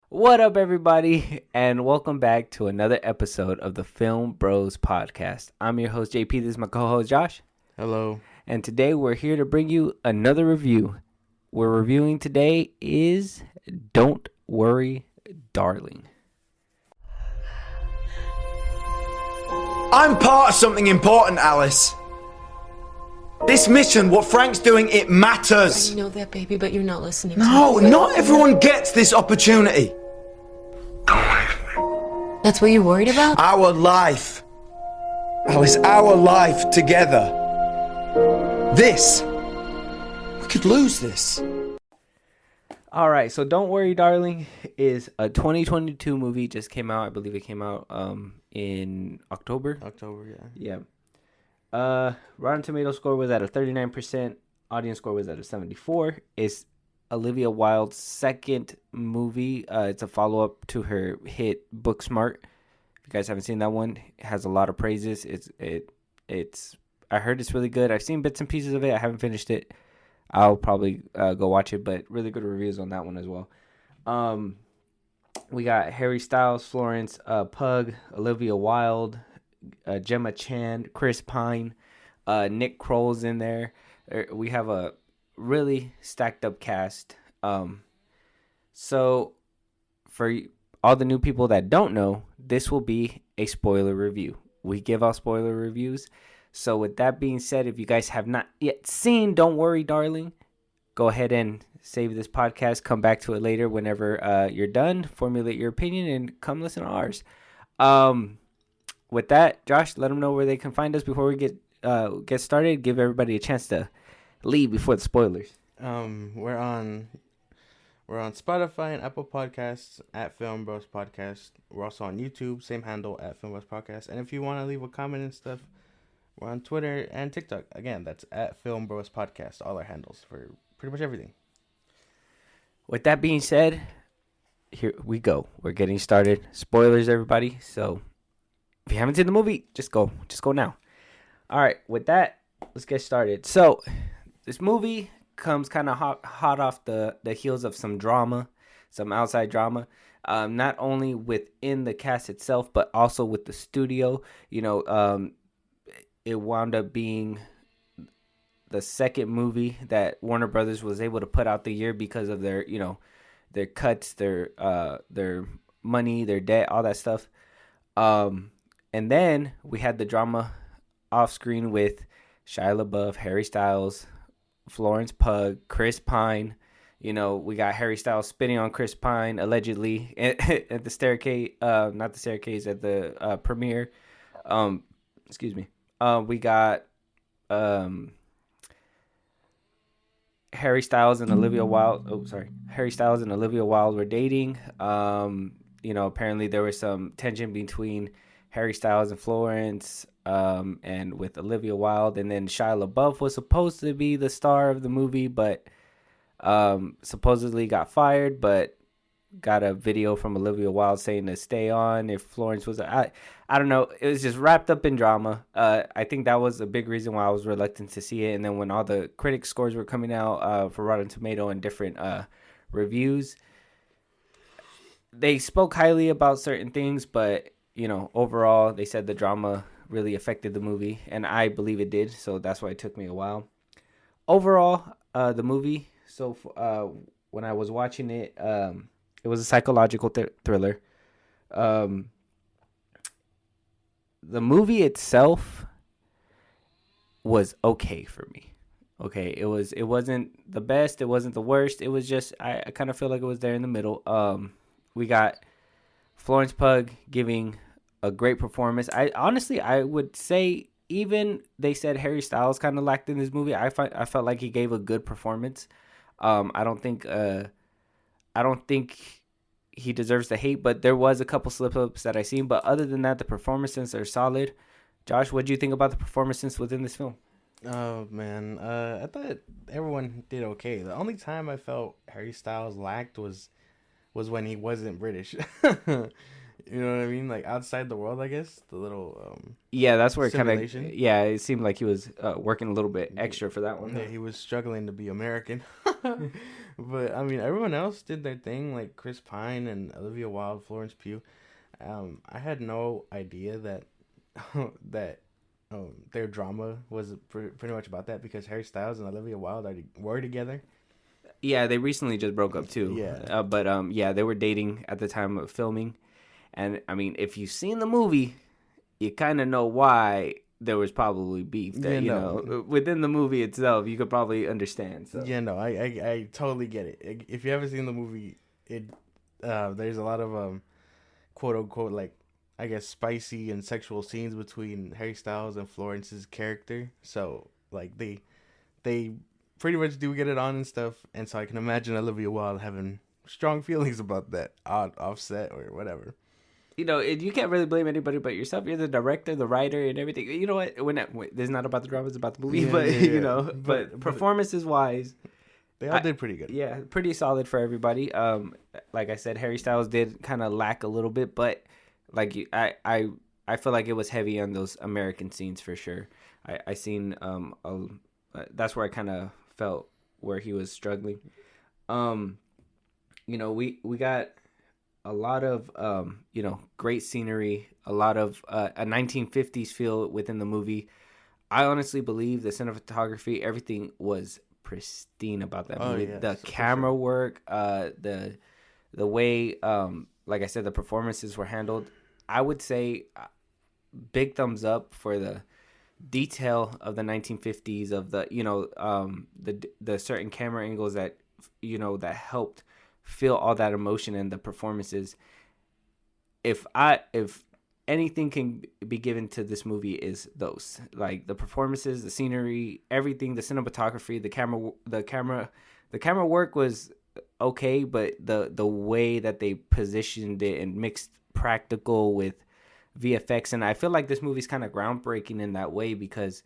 What up, everybody, and welcome back to another episode of the Film Bros Podcast. I'm your host, JP. This is my co-host, Josh. Hello. And today we're here to bring you another review. We're reviewing today is Don't Worry, Darling. I'm part of something important, Alice. This mission, what Frank's doing, it matters. I know that, baby, but you're not listening. No, not everyone gets this opportunity. That's what you're worried about? Our life. Alice, our life together. This. We could lose this. All right, so Don't Worry, Darling is a 2022 movie. Just came out. I believe it came out in October. Yeah. Rotten Tomato score was at a 39%. Audience score was at a 74%. It's Olivia Wilde's second movie. It's a follow-up to her hit Booksmart. If you guys haven't seen that one, it has a lot of praises. It's I heard it's really good. I've seen bits and pieces of it. I haven't finished it. I'll probably go watch it, but really good reviews on that one as well. We got Harry Styles, Florence, Pugh, Olivia Wilde, Gemma Chan, Chris Pine, Nick Kroll's in there. We have a really stacked up cast. So for all the new people that don't know, this will be a spoiler review. We give out spoiler reviews. So with that being said, if you guys have not yet seen Don't Worry, Darling, go ahead and save this podcast. Come back to it later whenever you're done. Formulate your opinion and come listen to ours. With that, Josh, let them know where they can find us before we get started. Give everybody a chance to leave before the spoilers. We're on Spotify and Apple Podcasts at Film Bros Podcast. We're also on YouTube, same handle at Film Bros Podcast. And if you want to leave a comment and stuff, we're on Twitter and TikTok. Again, that's at Film Bros Podcast. All our handles for pretty much everything. With that being said, here we go. We're getting started. Spoilers, everybody. So if you haven't seen the movie, just go now. All right, with that, let's get started. So this movie comes kind of hot off the heels of some drama, some outside drama, not only within the cast itself, but also with the studio. It wound up being the second movie that Warner Brothers was able to put out the year because of their cuts, their money, their debt, all that stuff. And then we had the drama off screen with Shia LaBeouf, Harry Styles, Florence Pugh, Chris Pine. We got Harry Styles spitting on Chris Pine allegedly at the staircase, not the staircase, at the premiere. Excuse me. We got Harry Styles and Olivia Wilde. Harry Styles and Olivia Wilde were dating. Apparently there was some tension between Harry Styles and Florence, and with Olivia Wilde, and then Shia LaBeouf was supposed to be the star of the movie, but supposedly got fired, but got a video from Olivia Wilde saying to stay on if Florence was. I don't know. It was just wrapped up in drama. I think that was a big reason why I was reluctant to see it. And then when all the critic scores were coming out for Rotten Tomato and different reviews, they spoke highly about certain things, but overall they said the drama really affected the movie, and I believe it did. So that's why it took me a while. Overall, the movie. So when I was watching it, it was a psychological thriller. The movie itself was okay for me. Okay, it wasn't the best, it wasn't the worst. It was just I kind of feel like it was there in the middle. We got Florence Pugh giving a great performance. I would say, even they said Harry Styles kind of lacked in this movie. I felt like he gave a good performance. I don't think he deserves the hate, but there was a couple slip-ups that I seen. But other than that, the performances are solid. Josh, what do you think about the performances within this film? Oh, man. I thought everyone did okay. The only time I felt Harry Styles lacked was when he wasn't British. You know what I mean? Like, outside the world, I guess. The little Yeah, that's where it kind of... simulation. Yeah, it seemed like he was working a little bit extra for that one. Yeah, he was struggling to be American. But I mean, everyone else did their thing, like Chris Pine and Olivia Wilde, Florence Pugh. I had no idea that that their drama was pretty much about that because Harry Styles and Olivia Wilde were together. Yeah, they recently just broke up too. Yeah. But yeah, they were dating at the time of filming, and I mean, if you've seen the movie, you kind of know why there was probably beef. That Yeah, you no. know, within the movie itself, you could probably understand. So. Yeah, no, I totally get it. If you haven't seen the movie, there's a lot of quote unquote like I guess spicy and sexual scenes between Harry Styles and Florence's character. So like they pretty much do get it on and stuff, and so I can imagine Olivia Wilde having strong feelings about that offset or whatever. You know, you can't really blame anybody but yourself. You're the director, the writer, and everything. You know what? This is not about the drama; it's about the movie. Yeah, but yeah, yeah. you know, but performances wise, They all did pretty good. yeah, pretty solid for everybody. Like I said, Harry Styles did kind of lack a little bit, but like I feel like it was heavy on those American scenes for sure. I seen that's where I kind of felt where he was struggling. You know, we got a lot of you know, great scenery, a lot of a 1950s feel within the movie. I honestly believe the cinematography, everything was pristine about that movie. Yeah, The for camera sure. work, the way like I said, the performances were handled. I would say big thumbs up for the detail of the 1950s, of the, you know, the certain camera angles that, you know, that helped feel all that emotion in the performances. If anything can be given to this movie, is those, like the performances, the scenery, everything, the cinematography, the camera work was okay, but the way that they positioned it and mixed practical with VFX, and I feel like this movie's kind of groundbreaking in that way because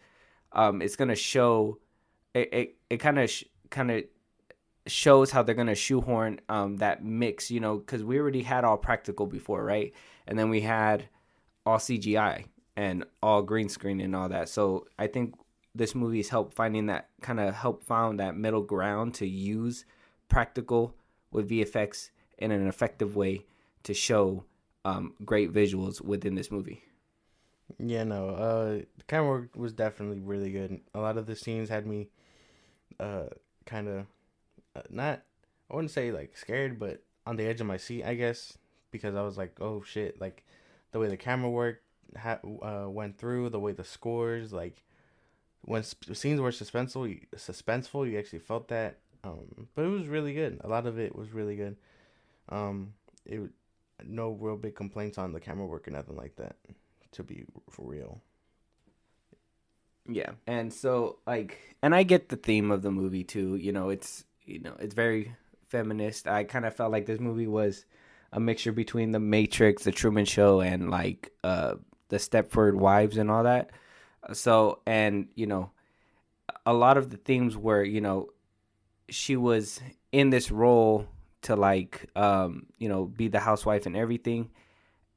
it's gonna show it kind of shows how they're gonna shoehorn that mix, you know, because we already had all practical before, right? And then we had all CGI and all green screen and all that. So I think this movie's help found that middle ground to use practical with VFX in an effective way to show great visuals within this movie. Yeah, no. The camera work was definitely really good. A lot of the scenes had me, kind of, not. I wouldn't say like scared, but on the edge of my seat, I guess, because I was like, oh shit, like the way the camera work went through, the way the scores, like when scenes were suspenseful, you actually felt that. But it was really good. A lot of it was really good. It no real big complaints on the camera work or nothing like that, to be for real. Yeah, and so and I get the theme of the movie too. You know, it's very feminist. I kind of felt like this movie was a mixture between The Matrix, The Truman Show, and like the Stepford Wives and all that. So, and you know, a lot of the themes were, you know, she was in this role to you know, be the housewife and everything,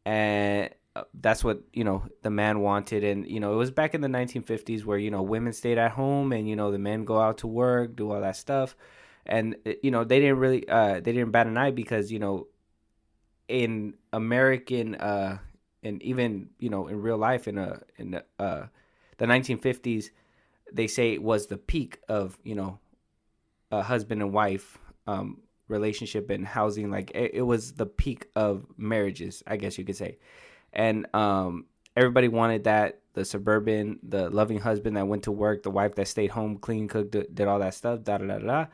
and that's what, you know, the man wanted. And you know, it was back in the 1950s where, you know, women stayed at home and, you know, the men go out to work, do all that stuff. And you know, they didn't bat an eye because, you know, in American and even, you know, in real life in the 1950s, they say it was the peak of, you know, a husband and wife relationship and housing. Like it was the peak of marriages, I guess you could say. And everybody wanted that, the loving husband that went to work, the wife that stayed home, clean, cooked, did all that stuff, da da da da.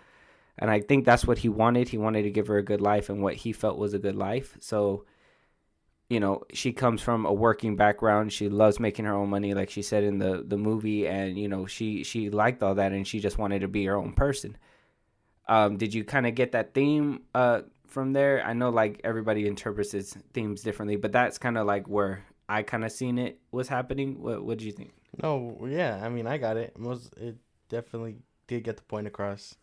And I think that's what he wanted. He wanted to give her a good life and what he felt was a good life. So, you know, she comes from a working background. She loves making her own money, like she said in the movie. And, you know, she liked all that and she just wanted to be her own person. Did you kind of get that theme from there? I know like everybody interprets its themes differently, but that's kind of like where I kind of seen it was happening. What did you think? No, yeah, I mean, I got it. It definitely did get the point across.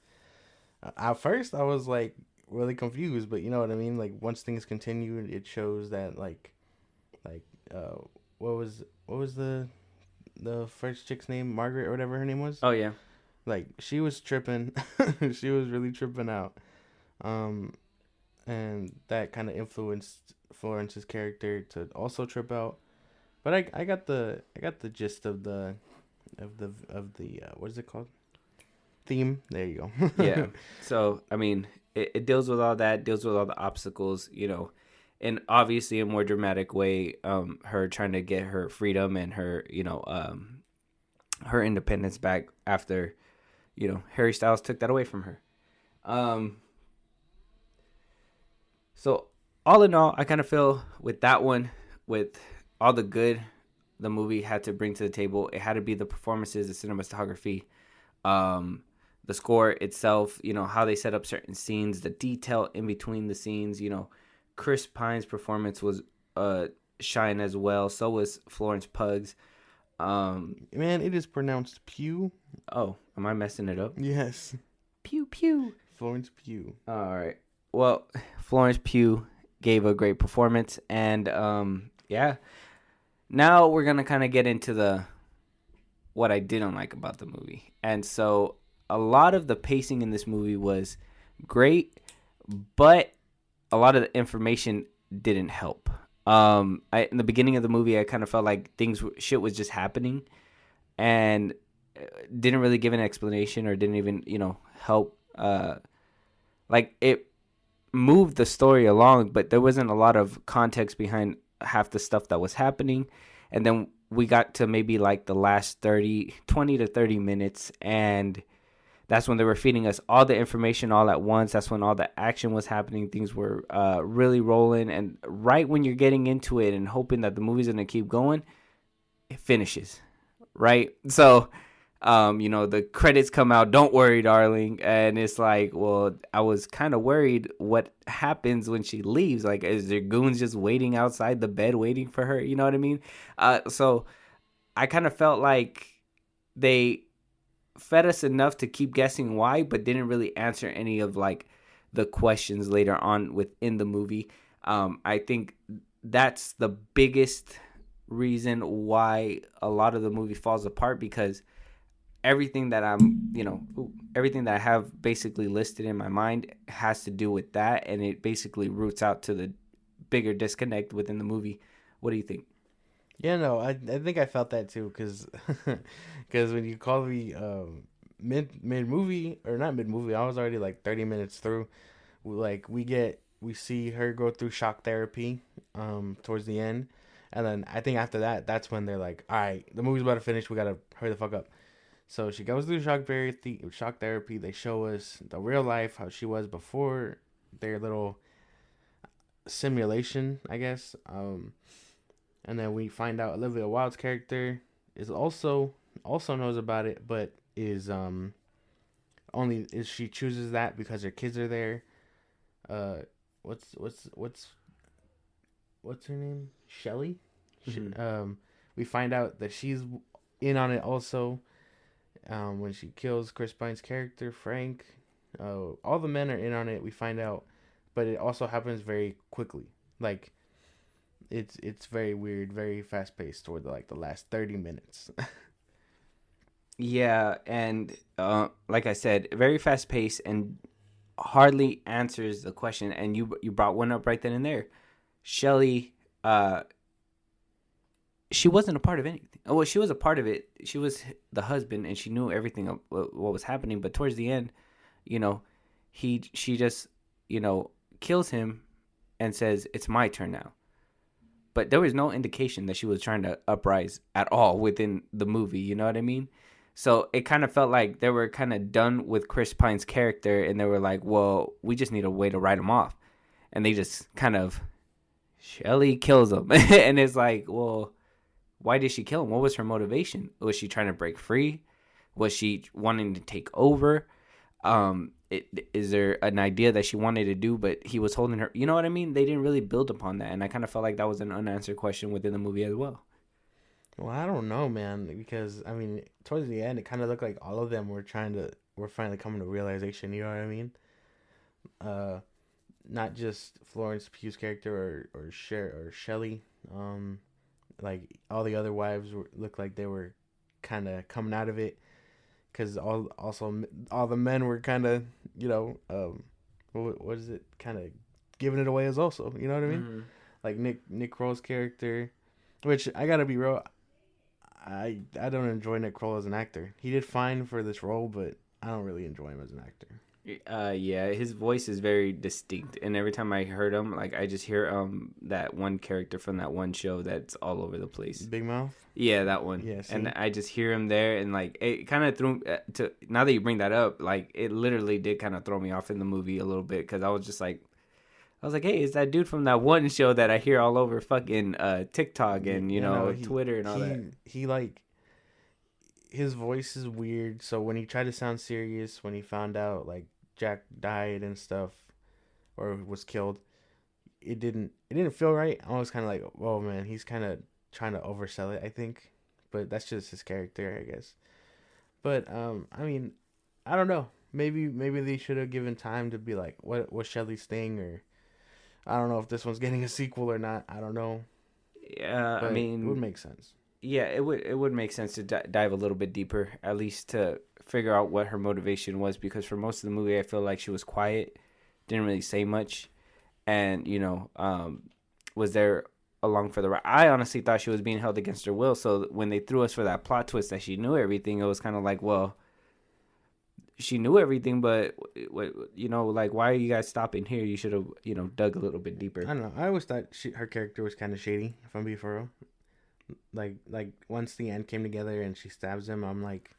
At first, I was like really confused, but you know what I mean. Like once things continued, it shows that like, what was the first chick's name? Margaret or whatever her name was. Oh yeah, Like she was tripping, she was really tripping out. um, and that kind of influenced Florence's character to also trip out. But I got the gist of the what is it called? Theme. There you go. Yeah. So, I mean, it deals with all that, deals with all the obstacles, and obviously a more dramatic way, her trying to get her freedom and her, her independence back after, Harry Styles took that away from her. So all in all, I kind of feel with that one, with all the good the movie had to bring to the table, it had to be the performances, the cinematography, the score itself, how they set up certain scenes, the detail in between the scenes, Chris Pine's performance was shine as well. So was Florence Pugh's. Man, it is pronounced Pugh. Oh, am I messing it up? Yes. Pew pew. Florence Pugh. All right. Well, Florence Pugh gave a great performance, and yeah. Now we're gonna kind of get into what I didn't like about the movie, and so a lot of the pacing in this movie was great, but a lot of the information didn't help. In the beginning of the movie, I kind of felt like shit was just happening, and didn't really give an explanation or didn't even help. Like it moved the story along, but there wasn't a lot of context behind half the stuff that was happening. And then we got to maybe like the last 20 to 30 minutes, and that's when they were feeding us all the information all at once. That's when all the action was happening. Things were really rolling, and right when you're getting into it and hoping that the movie's gonna keep going, it finishes, right? So the credits come out, "Don't worry, darling," and it's like, well, I was kind of worried what happens when she leaves. Like, is there goons just waiting outside the bed waiting for her? You know what I mean? So I kind of felt like they fed us enough to keep guessing why, but didn't really answer any of like the questions later on within the movie. I think that's the biggest reason why a lot of the movie falls apart, because everything that everything that I have basically listed in my mind has to do with that, and it basically roots out to the bigger disconnect within the movie. What do you think? Yeah, no, I think I felt that too, because when you call me mid movie, or not mid movie, I was already like 30 minutes through. Like we see her go through shock therapy towards the end, and then I think after that, that's when they're like, all right, the movie's about to finish, we gotta hurry the fuck up. So she goes through shock therapy. They show us the real life, how she was before their little simulation, I guess. And then we find out Olivia Wilde's character is also knows about it, but is she chooses that because her kids are there. What's her name? Shelly. Mm-hmm. We find out that she's in on it also. When she kills Chris Pine's character Frank, all the men are in on it. We find out, but it also happens very quickly. Like it's very weird, very fast paced toward the last 30 minutes. Yeah, and like I said, very fast paced and hardly answers the question. And you brought one up right then and there. Shelly, she wasn't a part of anything. Oh, well, she was a part of it. She was the husband, and she knew everything of what was happening. But towards the end, she just kills him and says, "It's my turn now." But there was no indication that she was trying to uprise at all within the movie. You know what I mean? So it kind of felt like they were kind of done with Chris Pine's character, and they were like, "Well, we just need a way to write him off," and they just kind of Shelly kills him, and it's like, well, why did she kill him? What was her motivation? Was she trying to break free? Was she wanting to take over? Is there an idea that she wanted to do, but he was holding her? You know what I mean? They didn't really build upon that, and I kind of felt like that was an unanswered question within the movie as well. Well, I don't know, man, because I mean, towards the end, it kind of looked like all of them were finally coming to realization. You know what I mean? Not just Florence Pugh's character or Shelley. Like all the other wives looked like they were kind of coming out of it, because all the men were kind of what is it? Kind of giving it away as also. You know what I mean? Mm-hmm. Like Nick Kroll's character, which I gotta be real. I don't enjoy Nick Kroll as an actor. He did fine for this role, but I don't really enjoy him as an actor. Yeah, his voice is very distinct, and every time I heard him, like I just hear that one character from that one show that's all over the place. Big Mouth. Yeah, that one. Yeah, and I just hear him there, and like it kind of threw to. Now that you bring that up, like it literally did kind of throw me off in the movie a little bit because I was just like, hey, it's that dude from that one show that I hear all over fucking TikTok and Twitter and all that. He like. His voice is weird, so when he tried to sound serious, when he found out like Jack died and stuff, or was killed, it didn't feel right. I was kind of like, oh man, he's kind of trying to oversell it, I think, but that's just his character, I guess. But I mean, I don't know. Maybe they should have given time to be like, what was Shelley's thing, or I don't know if this one's getting a sequel or not. I don't know. Yeah, But I mean, it would make sense. yeah, it would make sense to dive a little bit deeper, at least to figure out what her motivation was. Because for most of the movie, I feel like she was quiet, didn't really say much, and was there along for the ride. I honestly thought she was being held against her will. So when they threw us for that plot twist that she knew everything, it was kind of like, well, she knew everything, but like, why are you guys stopping here? You should have dug a little bit deeper. I don't know. I always thought her character was kind of shady, if I'm being for real. Like once the end came together and she stabs him, I'm like,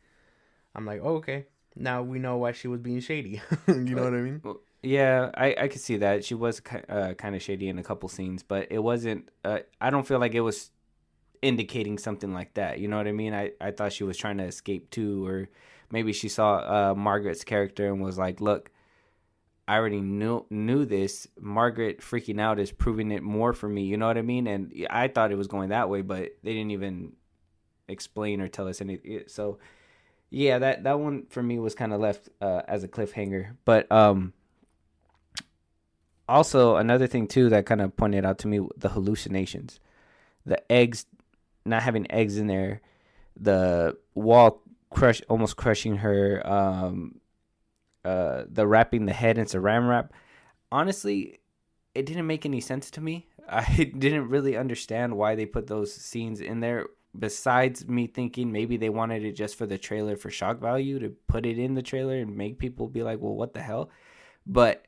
oh, okay, now we know why she was being shady. You know what I mean? Yeah, I could see that she was kind of shady in a couple scenes, but it wasn't. I don't feel like it was indicating something like that. You know what I mean? I thought she was trying to escape too, or maybe she saw Margaret's character and was like, look, I already knew this. Margaret freaking out is proving it more for me. You know what I mean? And I thought it was going that way, but they didn't even explain or tell us anything. So, yeah, that one for me was kind of left as a cliffhanger. But also another thing too that kind of pointed out to me, the hallucinations, the eggs, not having eggs in there, the wall almost crushing her. The wrapping the head in saran wrap. Honestly, it didn't make any sense to me. I didn't really understand why they put those scenes in there. Besides me thinking maybe they wanted it just for the trailer for shock value, to put it in the trailer and make people be like, well, what the hell? But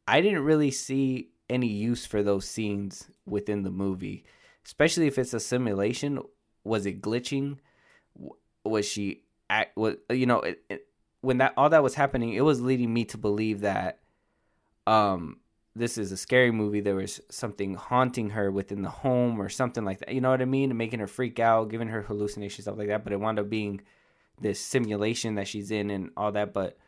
I didn't really see any use for those scenes within the movie, especially if it's a simulation. Was it glitching? Was she when all that was happening, it was leading me to believe that this is a scary movie. There was something haunting her within the home or something like that. You know what I mean? Making her freak out, giving her hallucinations, stuff like that. But it wound up being this simulation that she's in and all that. But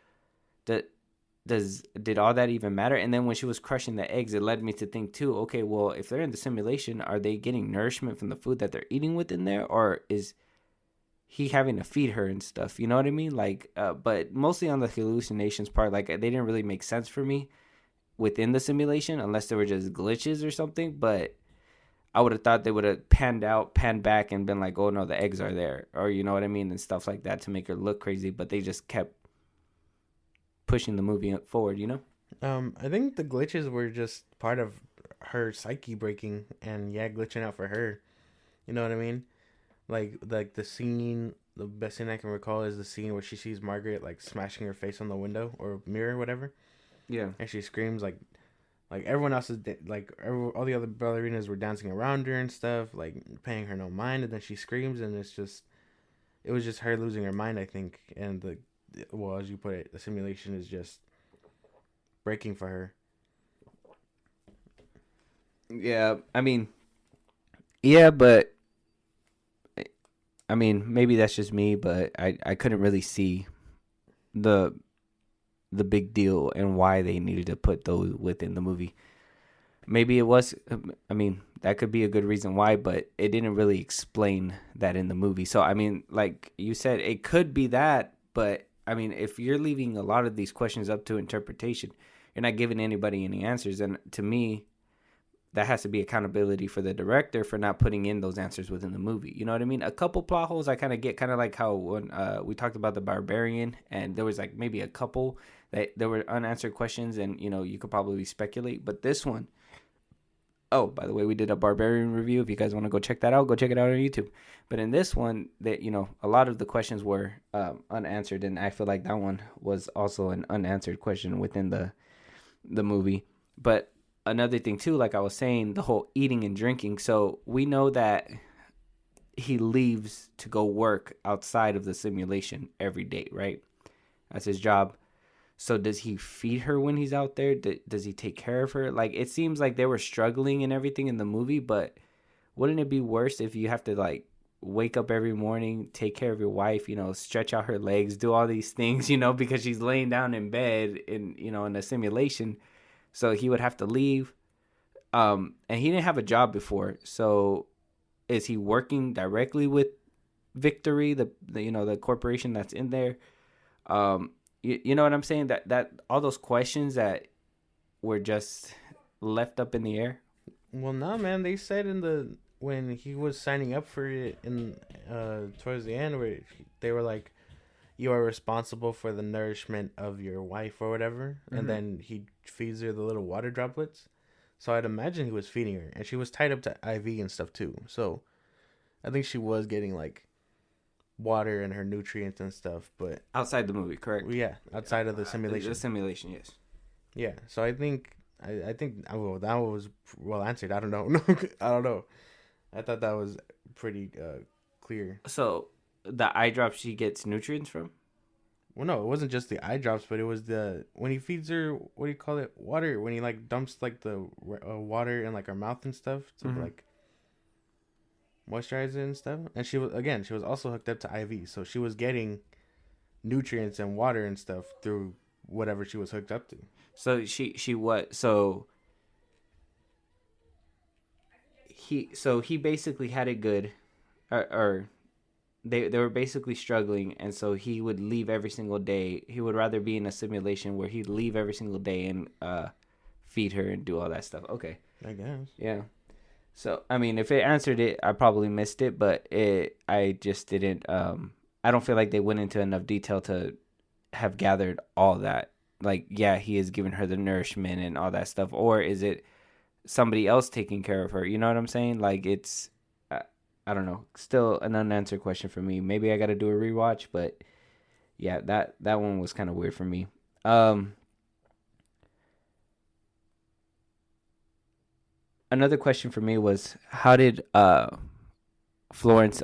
did all that even matter? And then when she was crushing the eggs, it led me to think too, okay, well, if they're in the simulation, are they getting nourishment from the food that they're eating within there? Or is he having to feed her and stuff? You know what I mean? Like, but mostly on the hallucinations part, like they didn't really make sense for me within the simulation unless they were just glitches or something. But I would have thought they would have panned back and been like, oh no, the eggs are there, or you know what I mean, and stuff like that to make her look crazy. But they just kept pushing the movie forward, I think the glitches were just part of her psyche breaking and glitching out for her. You know what I mean? Like the scene, the best scene I can recall is the scene where she sees Margaret like smashing her face on the window or mirror, whatever. Yeah. And she screams like everyone else is all the other ballerinas were dancing around her and stuff, like paying her no mind, and then she screams, and it was just her losing her mind, I think. And as you put it, the simulation is just breaking for her. Yeah, I mean, but I mean, maybe that's just me, but I couldn't really see the big deal and why they needed to put those within the movie. Maybe it was, I mean, that could be a good reason why, but it didn't really explain that in the movie. So, I mean, like you said, it could be that, but I mean, if you're leaving a lot of these questions up to interpretation, you're not giving anybody any answers. And to me, that has to be accountability for the director for not putting in those answers within the movie. You know what I mean? A couple plot holes I kind of get, kind of like how when we talked about The Barbarian, and there was like maybe a couple there were unanswered questions, and you could probably speculate. But this one, oh, by the way, we did a Barbarian review. If you guys want to go check that out, go check it out on YouTube. But in this one, that a lot of the questions were unanswered, and I feel like that one was also an unanswered question within the movie. But another thing too, like I was saying, the whole eating and drinking. So we know that he leaves to go work outside of the simulation every day, right? That's his job. So does he feed her when he's out there? Does he take care of her? Like, it seems like they were struggling and everything in the movie, but wouldn't it be worse if you have to, like, wake up every morning, take care of your wife, stretch out her legs, do all these things, because she's laying down in bed in a simulation. So he would have to leave. And he didn't have a job before. So is he working directly with Victory, the corporation that's in there? You know what I'm saying? That all those questions that were just left up in the air. Well, no, man. They said when he was signing up for it towards the end, where they were like, "You are responsible for the nourishment of your wife or whatever," and then he feeds her the little water droplets. So I'd imagine he was feeding her, and she was tied up to IV and stuff too. So I think she was getting like water and her nutrients and stuff, but Outside the movie, correct? yeah, outside of the simulation. The simulation, yes. Yeah, so I think well, that was well answered. I don't know. I don't know. I thought that was pretty clear. So the eye drops she gets nutrients from? Well, no, it wasn't just the eye drops, but it was when he feeds her, what do you call it, water, when he like dumps like the water in like her mouth and stuff to like moisturize it and stuff. And she was also hooked up to IV, so she was getting nutrients and water and stuff through whatever she was hooked up to. So she what? So he basically had it good, or they were basically struggling, and so he would leave every single day. He would rather be in a simulation where he'd leave every single day and feed her and do all that stuff. Okay, I guess. Yeah. So I mean, if it answered it, I probably missed it, but I just didn't. I don't feel like they went into enough detail to have gathered all that. Like, yeah, he is giving her the nourishment and all that stuff, or is it somebody else taking care of her? You know what I'm saying? Like, it's, I don't know, still an unanswered question for me. Maybe I got to do a rewatch, but yeah, that one was kind of weird for me. Another question for me was, how did Florence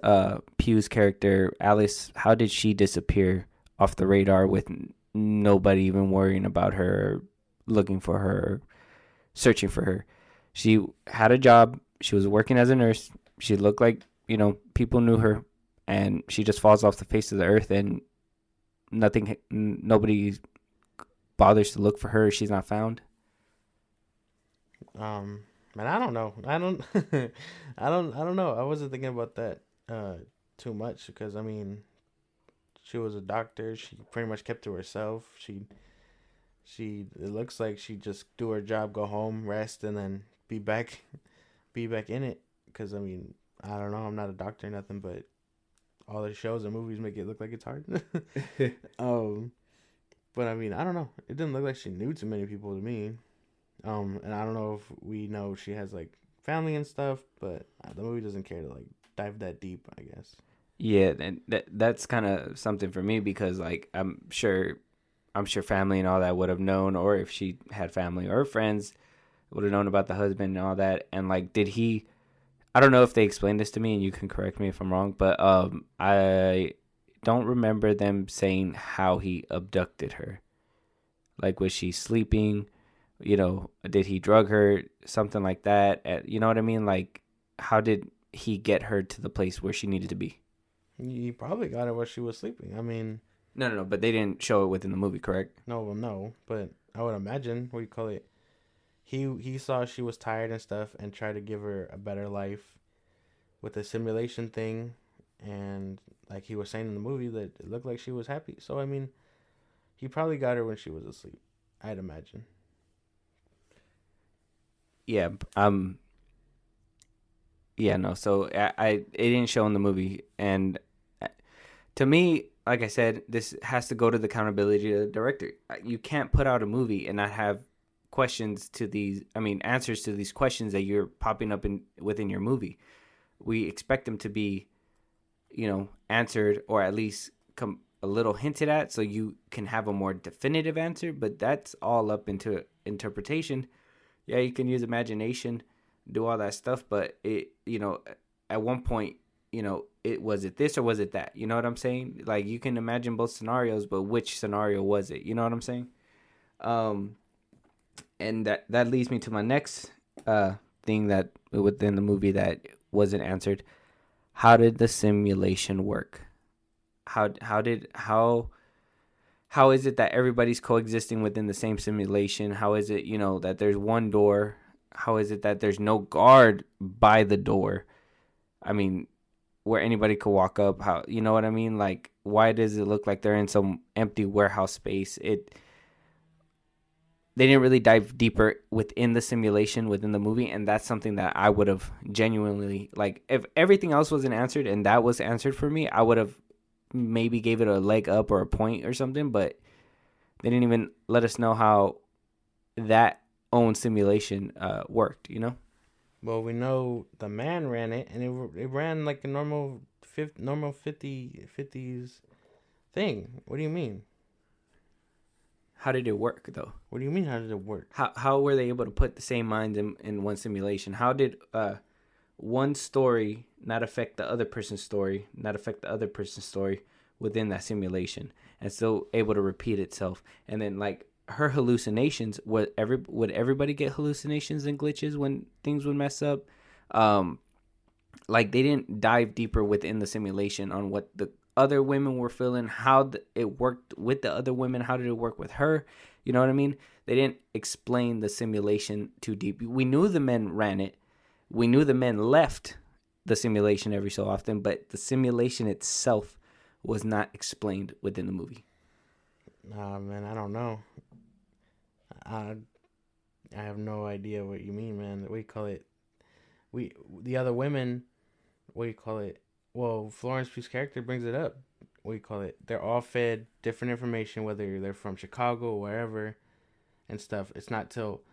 Pugh's character Alice, how did she disappear off the radar with nobody even worrying about her, looking for her, searching for her? She had a job. She was working as a nurse. She looked like, people knew her, and she just falls off the face of the earth, and nobody bothers to look for her. She's not found. Man, I don't know. I don't know. I wasn't thinking about that too much, because I mean, she was a doctor. She pretty much kept to herself. It looks like she just do her job, go home, rest, and then be back in it. Because I mean, I don't know. I'm not a doctor or nothing, but all the shows and movies make it look like it's hard. But I mean, I don't know. It didn't look like she knew too many people to me. And I don't know if we know she has like family and stuff, but the movie doesn't care to like dive that deep, I guess. Yeah, and that's kind of something for me, because like I'm sure family and all that would have known, or if she had family or friends, would have known about the husband and all that. And like, I don't know if they explained this to me, and you can correct me if I'm wrong, but I don't remember them saying how he abducted her. Like, was she sleeping? Did he drug her? Something like that. You know what I mean? Like, how did he get her to the place where she needed to be? He probably got her while she was sleeping. I mean... No, but they didn't show it within the movie, correct? No, but I would imagine, what do you call it? He saw she was tired and stuff and tried to give her a better life with the simulation thing, and like he was saying in the movie, that it looked like she was happy. So, I mean, he probably got her when she was asleep, I'd imagine. Yeah, yeah, no. So it didn't show in the movie, and to me, like I said, this has to go to the accountability of the director. You can't put out a movie and not have answers to these questions that you're popping up within your movie. We expect them to be, answered, or at least a little hinted at, so you can have a more definitive answer. But that's all up into interpretation. Yeah, you can use imagination, do all that stuff, but at one point, was it this or was it that? You know what I'm saying? Like, you can imagine both scenarios, but which scenario was it? You know what I'm saying? And that leads me to my next thing that within the movie that wasn't answered. How did the simulation work? How is it that everybody's coexisting within the same simulation? How is it, that there's one door? How is it that there's no guard by the door? I mean, where anybody could walk up. How, you know what I mean? Like, why does it look like they're in some empty warehouse space? They didn't really dive deeper within the simulation within the movie, and that's something that I would have genuinely, like, if everything else wasn't answered and that was answered for me, I would have maybe gave it a leg up or a point or something. But they didn't even let us know how that own simulation worked. Well, we know the man ran it, and it ran like a normal 50s thing. What do you mean? How did it work, though? What do you mean, how did it work? How were they able to put the same minds in one simulation? How did one story not affect the other person's story, not affect the other person's story within that simulation, and still able to repeat itself? And then, like, her hallucinations, would everybody get hallucinations and glitches when things would mess up? Like, they didn't dive deeper within the simulation on what the other women were feeling, how it worked with the other women, how did it work with her? You know what I mean? They didn't explain the simulation too deep. We knew the men ran it. We knew the men left the simulation every so often, but the simulation itself was not explained within the movie. Man, I don't know. I have no idea what you mean, man. The other women, well, Florence Pugh's character brings it up. They're all fed different information, whether they're from Chicago or wherever and stuff. It's not till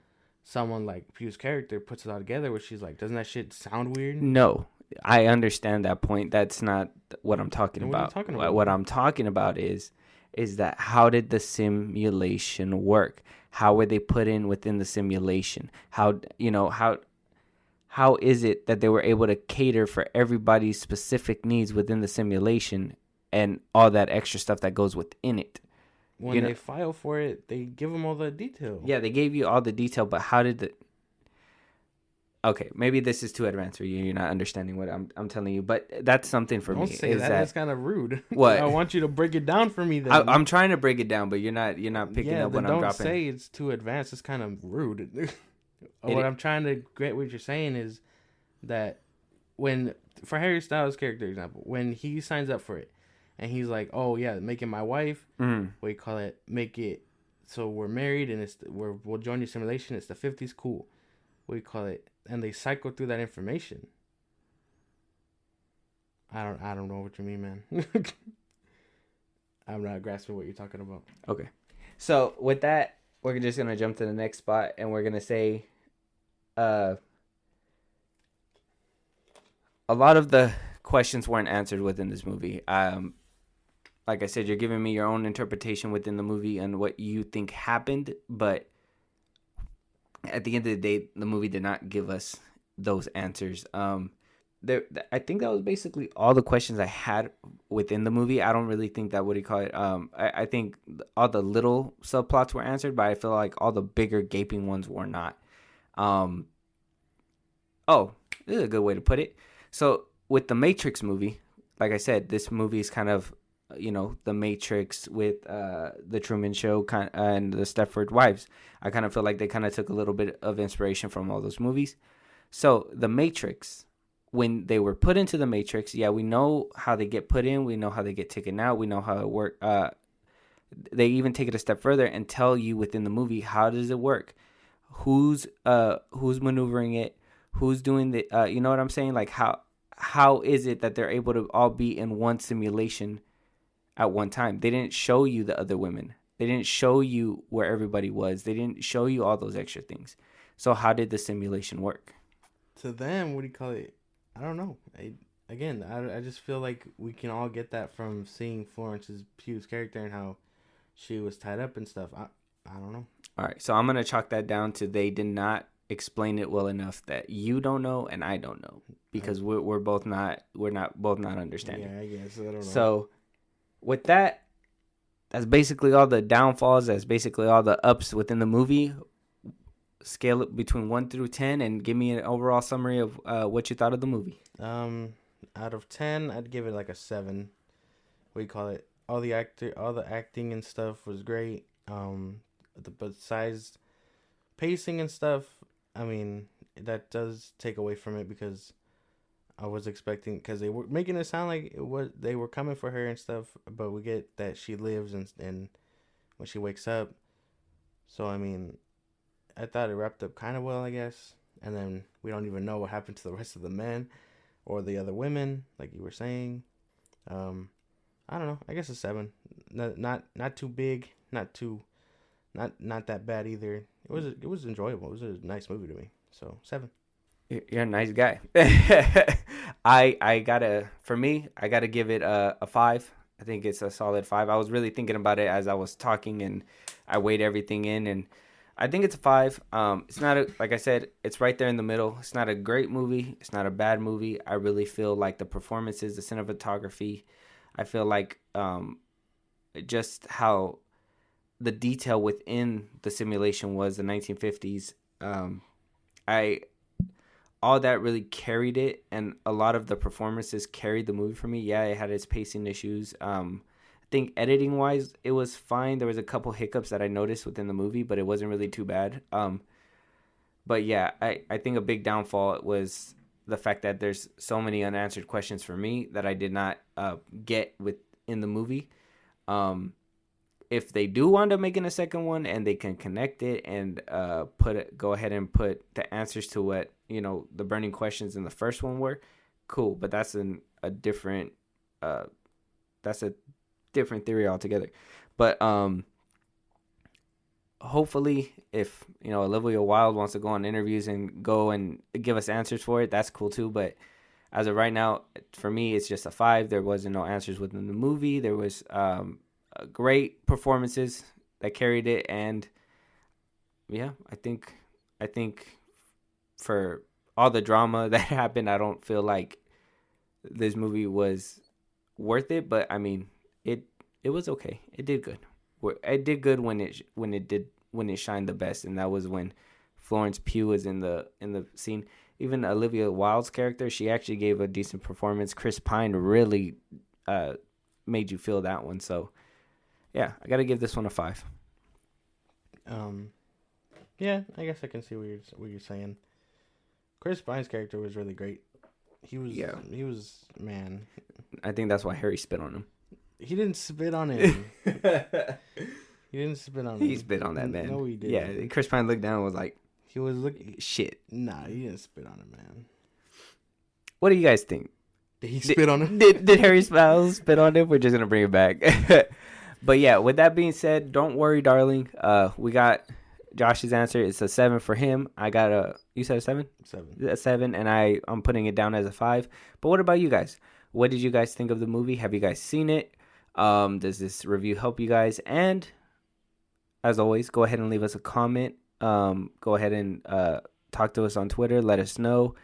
someone like Pugh's character puts it all together where she's like, doesn't that shit sound weird? No, I understand that point. That's not what I'm talking about. What I'm talking about is that how did the simulation work? How were they put in within the simulation? How is it that they were able to cater for everybody's specific needs within the simulation and all that extra stuff that goes within it? When they file for it, they give them all the detail. Yeah, they gave you all the detail, but how did Okay, maybe this is too advanced for you. You're not understanding what I'm telling you, but that's something for me. Don't say that. That's kind of rude. What? I want you to break it down for me. Then I'm trying to break it down, but you're not picking up when I'm dropping. Don't say it's too advanced. It's kind of rude. I'm trying to get what you're saying is that for Harry Styles' character example, when he signs up for it, and he's like, "Oh yeah, make it my wife." Make it so we're married and we'll join your simulation. It's the 50s, cool. And they cycle through that information. I don't know what you mean, man. I'm not grasping what you're talking about. Okay, so with that, we're just gonna jump to the next spot, and we're gonna say, a lot of the questions weren't answered within this movie. Like I said, you're giving me your own interpretation within the movie and what you think happened, but at the end of the day, the movie did not give us those answers. I think that was basically all the questions I had within the movie. I don't really think that, I think all the little subplots were answered, but I feel like all the bigger gaping ones were not. This is a good way to put it. So with the Matrix movie, like I said, this movie is kind of, the Matrix with the Truman Show and the Stepford Wives. I kind of feel like they kind of took a little bit of inspiration from all those movies. So the Matrix, when they were put into the Matrix, yeah, we know how they get put in. We know how they get taken out. We know how it works. They even take it a step further and tell you within the movie, how does it work? Who's maneuvering it? Who's doing the, you know what I'm saying? Like, how is it that they're able to all be in one simulation at one time. They didn't show you the other women. They didn't show you where everybody was. They didn't show you all those extra things. So how did the simulation work? To them, what do you call it? I don't know. I just feel like we can all get that from seeing Florence's Pugh's character and how she was tied up and stuff. I don't know. All right, so I'm gonna chalk that down to they did not explain it well enough that you don't know and I don't know, because we're both not understanding. Yeah, I guess I don't know. So with that, that's basically all the downfalls. That's basically all the ups within the movie. Scale it between 1 through 10 and give me an overall summary of what you thought of the movie. Out of 10, I'd give it like a 7. What do you call it? All the acting and stuff was great. Besides pacing and stuff, I mean, that does take away from it, because I was expecting, because they were making it sound like they were coming for her and stuff, but we get that she lives and when she wakes up. So I mean, I thought it wrapped up kind of well, I guess. And then we don't even know what happened to the rest of the men or the other women, like you were saying. I don't know. I guess a 7. Not too big, not that bad either. It was enjoyable. It was a nice movie to me. So 7. You're a nice guy. I gotta give it a 5. I think it's a solid 5. I was really thinking about it as I was talking, and I weighed everything in, and I think it's a 5. It's not like I said, it's right there in the middle. It's not a great movie. It's not a bad movie. I really feel like the performances, the cinematography, I feel like just how the detail within the simulation was the 1950s. All that really carried it, and a lot of the performances carried the movie for me. Yeah, it had its pacing issues. I think editing wise, it was fine. There was a couple hiccups that I noticed within the movie, but it wasn't really too bad. But yeah, I think a big downfall was the fact that there's so many unanswered questions for me that I did not get within the movie. If they do wind up making a second one and they can connect it and go ahead and put the answers to what, the burning questions in the first one were, cool. But that's a different theory altogether. But hopefully, if Olivia Wilde wants to go on interviews and go and give us answers for it, that's cool too. But as of right now, for me, it's just a 5. There wasn't no answers within the movie. There was great performances that carried it, and yeah, I think for all the drama that happened, I don't feel like this movie was worth it. But I mean, it was okay. It did good. It did good when it shined the best, and that was when Florence Pugh was in the scene. Even Olivia Wilde's character, she actually gave a decent performance. Chris Pine really made you feel that one. So yeah, I gotta give this one a 5. Yeah, I guess I can see what you're saying. Chris Pine's character was really great. He was man. I think that's why Harry spit on him. He didn't spit on him. He didn't spit on him. He spit on that man. No, he didn't. Yeah, Chris Pine looked down and was like, he was looking shit. Nah, he didn't spit on him, man. What do you guys think? Did he spit on him? Did Harry Styles spit on him? We're just gonna bring it back. But yeah, with that being said, don't worry, darling. We got Josh's answer. It's a 7 for him. I got you said a 7? 7. A 7, and I'm putting it down as a 5. But what about you guys? What did you guys think of the movie? Have you guys seen it? Does this review help you guys? And as always, go ahead and leave us a comment. Go ahead and talk to us on Twitter. Let us know.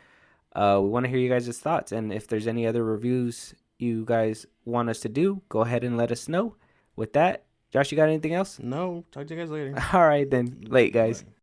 We want to hear you guys' thoughts. And if there's any other reviews you guys want us to do, go ahead and let us know. With that, Josh, you got anything else? No. Talk to you guys later. All right, then. Late, guys. Bye.